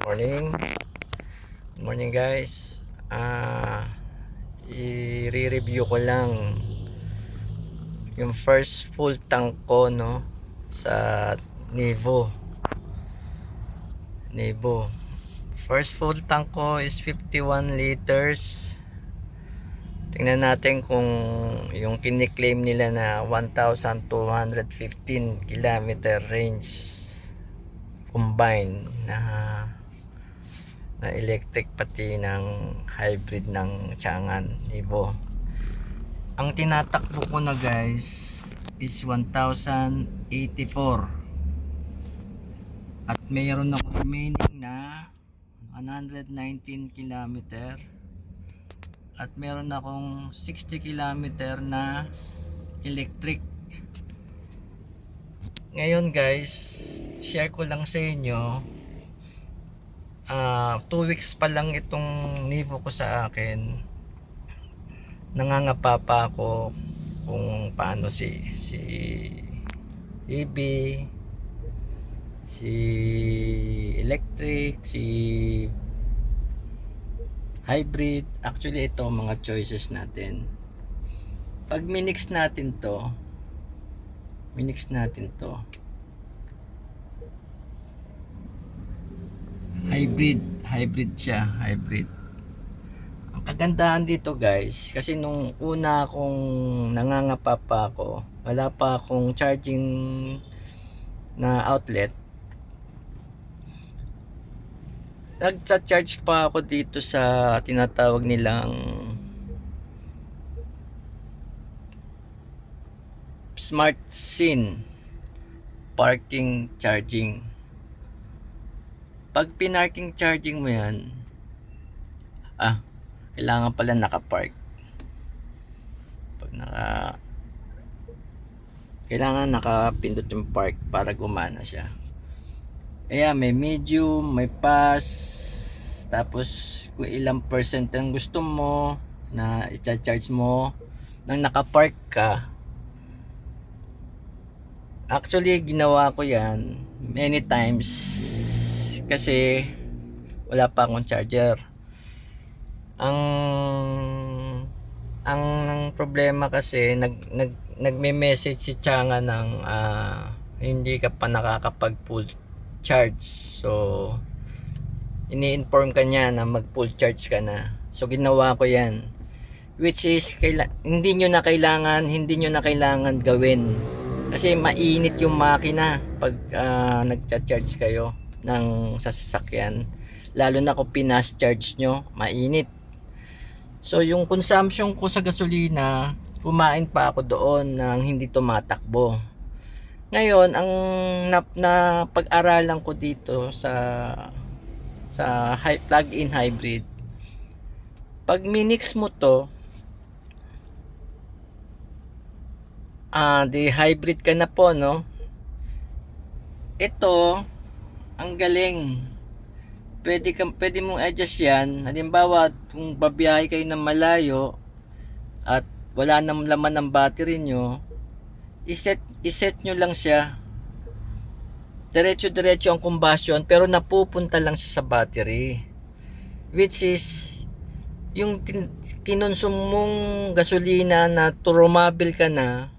Morning. Morning guys. I-review ko lang yung first full tank ko sa Nevo. First full tank ko is 51 liters. Tingnan natin kung yung kiniklaim nila na 1,215 kilometer range combined na electric pati ng hybrid ng Chang'an Nevo. Ang tinatakbo ko na guys is 1,084 at mayroon ako remaining na 119 kilometer at meron akong 60 kilometer na electric. Ngayon guys, share ko lang sa inyo, 2 weeks pa lang itong Nevo ko sa akin. Nangangapa pa ako kung paano si EV, si electric, si hybrid. Actually ito mga choices natin. Pag minix natin to hybrid siya. Ang kagandahan dito guys, kasi nung una akong nangangapa pa ako, wala pa akong charging na outlet, nagcha-charge pa ako dito sa tinatawag nilang Smart SIN parking charging. Pag pinarking charging mo yan, kailangan pala nakapark. Pag kailangan nakapindot yung park para gumana siya. Ayan, may medium, may pass, tapos kung ilang percent ang gusto mo na i-charge mo nang nakapark ka. Actually ginawa ko yan many times kasi wala pa akong charger. Ang problema kasi nagme-message si Chang'an ng hindi ka pa nakakapag full charge. So ini-inform ka niya na mag full charge ka na. So ginawa ko yan, which is hindi nyo na kailangan gawin kasi mainit yung makina pag nagcha-charge kayo ng sasakyan, lalo na kung pinas charge nyo, mainit. So yung consumption ko sa gasolina, kumain pa ako doon ng hindi tumatakbo. Ngayon ang pag-aralan ko dito sa plug-in hybrid, pag minix mo to, di hybrid ka na po, ito ang galing. Pwede mong adjust yan. Halimbawa kung babiyahe kayo ng malayo at wala nang laman ng battery nyo, iset nyo lang siya, diretso ang combustion, pero napupunta lang siya sa battery, which is yung kinonsum mong gasolina na turumabil ka na,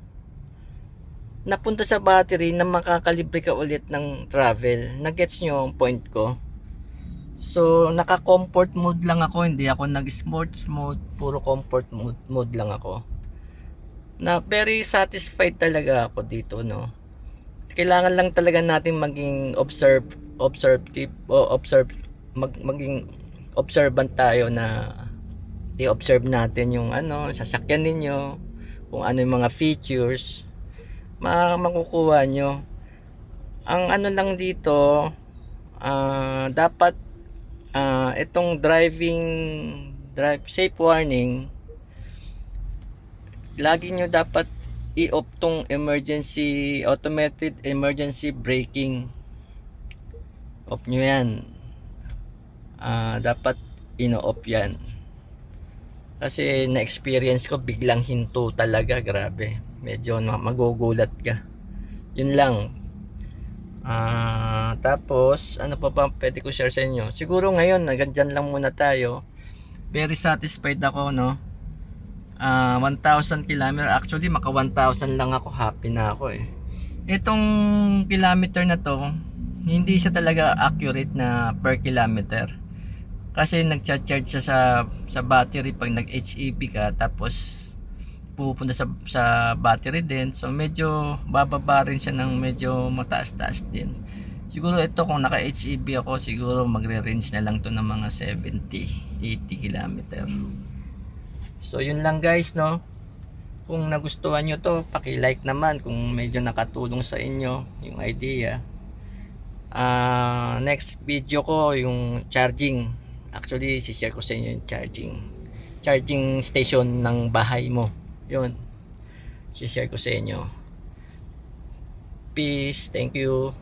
napunta sa battery na makakalibre ka ulit ng travel. Nagets nyo ang point ko? So naka comfort mode lang ako, hindi ako nag sports mode, puro comfort mode lang ako, na very satisfied talaga ako dito. Kailangan lang talaga natin maging maging observant tayo, na i-observe natin yung sasakyan ninyo, kung ano yung mga features makukuha nyo. Ang lang dito, dapat itong drive safe warning, lagi nyo dapat i-off tong automated emergency braking. Off nyo yan. Dapat ino-off yan, kasi na-experience ko biglang hinto talaga, grabe, medyo magugulat ka. Yun lang. Tapos, ano pa ba pwede ko share sa inyo? Siguro ngayon, nagandyan lang muna tayo. Very satisfied ako, no? 1,000 kilometer. Actually, maka 1,000 lang ako. Happy na ako eh. Itong kilometer na to, hindi siya talaga accurate na per kilometer. Kasi nagcha-charge siya sa battery pag nag-HEB ka. Tapos, pupunta sa battery din. So medyo bababa rin siya ng medyo mataas-taas din. Siguro ito kung naka HEB ako, siguro magre-range na lang to ng mga 70-80 km. So yun lang guys, no. Kung nagustuhan nyo to, paki-like naman kung medyo nakatulong sa inyo yung idea. Next video ko yung charging. Actually, si-share ko sa inyo yung charging station ng bahay mo. Yun, share ko sa inyo. Peace, thank you.